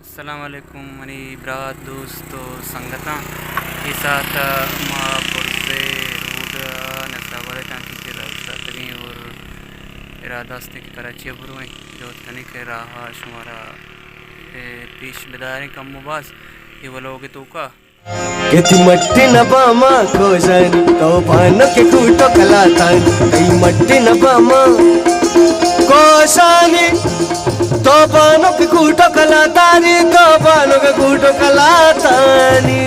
अस्सलाम वालेकुम मनी ब्रात दोस्तों संगता के साथ माँ पुरसे रोड नस्तावर टांकी के सतरी और इरादा की कराची बुरुएं जो तने के रहा शुमारा पीश बिदारे कम मुबास ये वो लोग तो का किती मट्टी न बामा कोजन तो पान के कूटो कलातान कई मट्टी न बामा कोशानी तो पानो के कूटो कलातानी तो पानो के कूटो कलातानी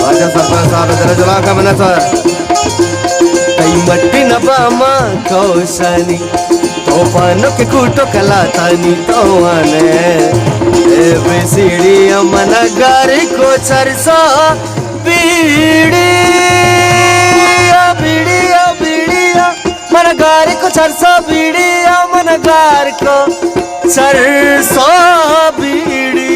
आजा सरपंच साहब जरा जला का मना सर कई मट्टी न बामा कोशानी तो पानो के कूटो कलातानी तो आने बेसीड़ी मन गारी को चरसा बीड़ी बीड़िया बीड़िया मन गारी को चरसा बीड़िया मन गार को चरसा बीड़ी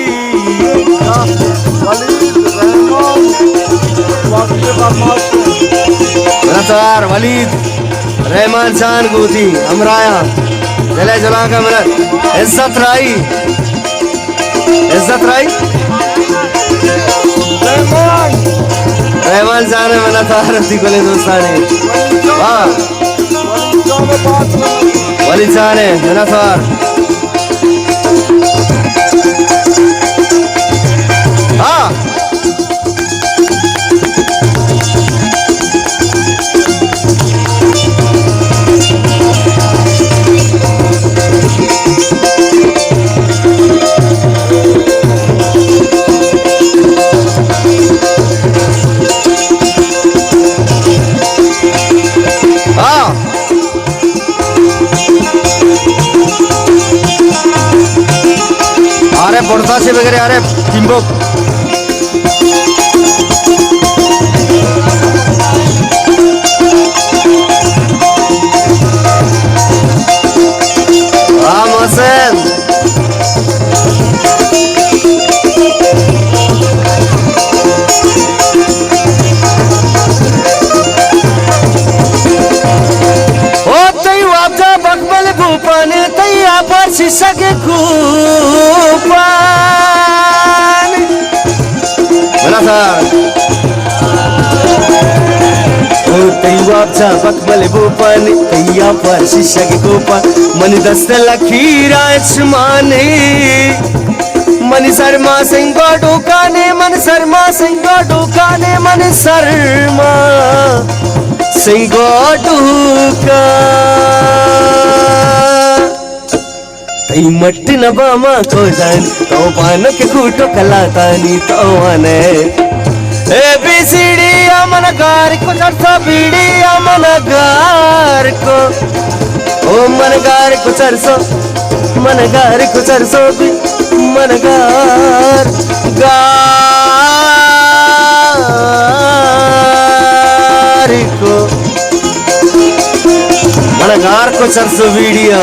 सर वलीद रहमान जान गोदी अमराया जले जला का मिनट इज्जत राई इज्जत राई रहमान जाने मना था रफ्ती को ले दोस्ताने वाह वली जाने मना था हाँ अरे पड़ता से वगैरह अरे किम्बो राम हसन ओ तई वापजा बकबल भूपाने तई आपर शीशा के खूपान बना सर ओ तई वापजा बकबल भूपाने तई आपर शीशा के खूपान मन दस्त लखीरा आसमाने मन शर्मा सिंह डोकाने मन शर्मा सिंह डोकाने मन शर्मा सिंह डोका तई मट्टी न बामा को जान तो पानो के कूटो कलातानी तो आने ए बीसीडी मन गार को चरसा बीड़ी मन गार को ओ मन गार को चरसो मन गार को चरसो भी मन गार गार को मन गार को चरसो बीड़िया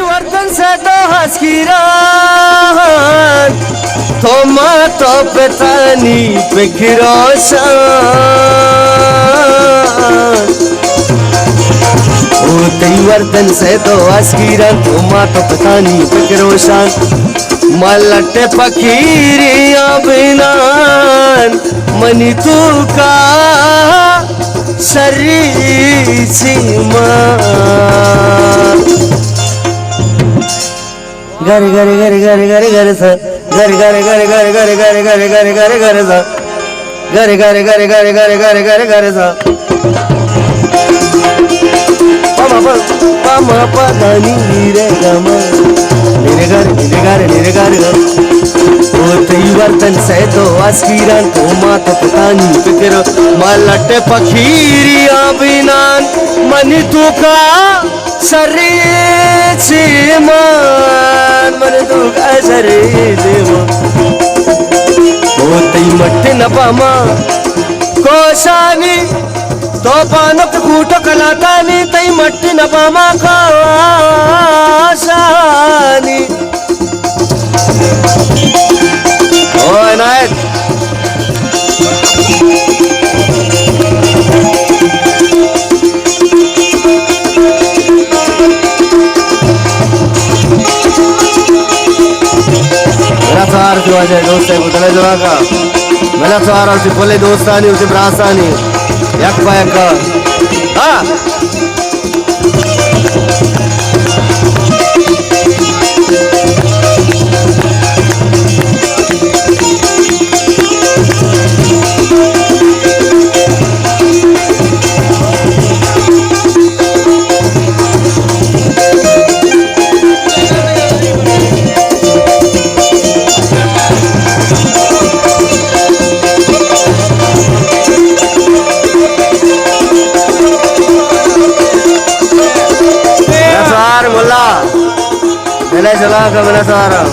वर्तन से तो हस्कीरा तो माँ तो पेतानी पे गिरोशान ओ तई वर्तन से तो आसकीरन तो मा तो पतानी फिक्रोशान मलटे पखीरिया बिनान मनी तू का शरीर सीमा गरे गरे गरे गरे गरे गरे सा गरे गरे गरे गरे गरे गरे गरे गरे गरे गरे सा गरे गरे गरे गरे गरे गरे गरे गरे सा pama pa da ni re ga ma ni re ga o tei vartan se to askiran to ma to patani fikr malate pakhiriya binan mani tu ka sari chiman mani tu ka sari chiman o tei matte na pama koshani तो पानक कूटो कलातानी तई मट्टी न पामा खाशानी ओ इनायत मेरा सार जो आज दोस्त है उतने जो का मेरा सार उसे बोले दोस्तानी उसे ब्रासानी yak bayak ha चला चला कमला सारा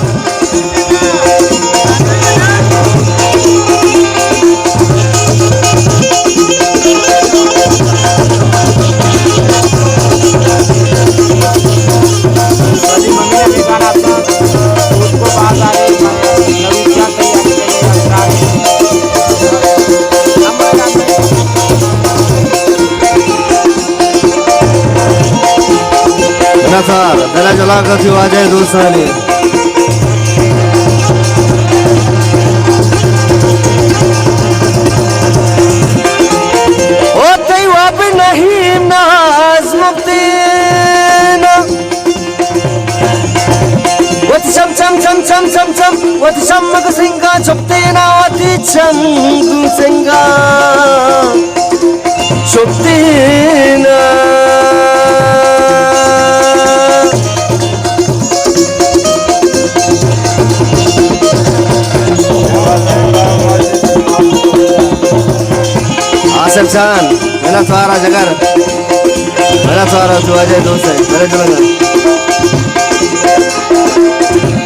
चला चला कर आ जाए दोस्तानी ओ तई वाप नहीं नाज मुक्तिना वत चम चम चम चम चम चम वत चमक सिंगा चुप्तेना वत चम सिंगा चुप्तेना आसिफ जान मेरा सारा जगर मेरा सारा तू आ जाए दोस्त है मेरे चलेगा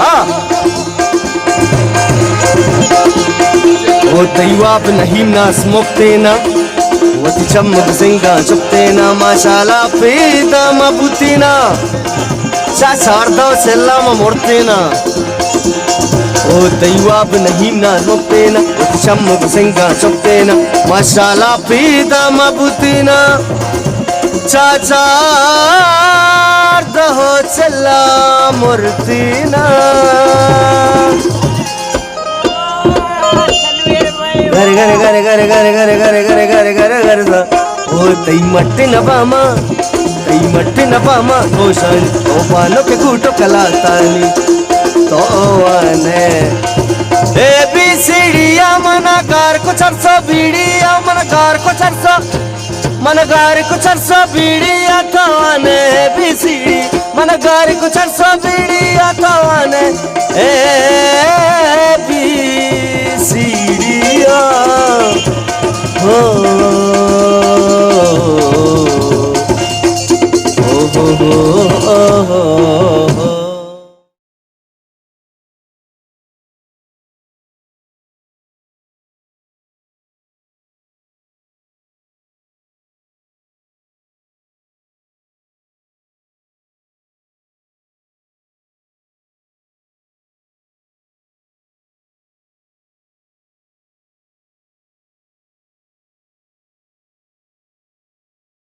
हाँ वो तैवाब नहीं ना स्मोकते ना वो चमक सिंगा चुपते ना माशाला पेदा मबूती ना चाचारदा सेल्ला मोड़ते ना ओ तैवाब नहीं ना स्मोकते ना चमक सिंगा चुपते ना माशाला पेदा मबूती ना चाचारदा हो सेल्ला मोड़ती ना गरे गरे गरे गरे गरे गरे गरे गरे गरे गरे गरे सा ओ तई मट्टी न पामा गोशन ओ पानो के कूटो कलातानी तो आने ए बी सी डी मना कार को चरसा बीड़िया मन कार को चरसा मन गार को चरसा बीड़िया तो आने बी सी डी मन गार को चरसा बीड़िया तो आने ए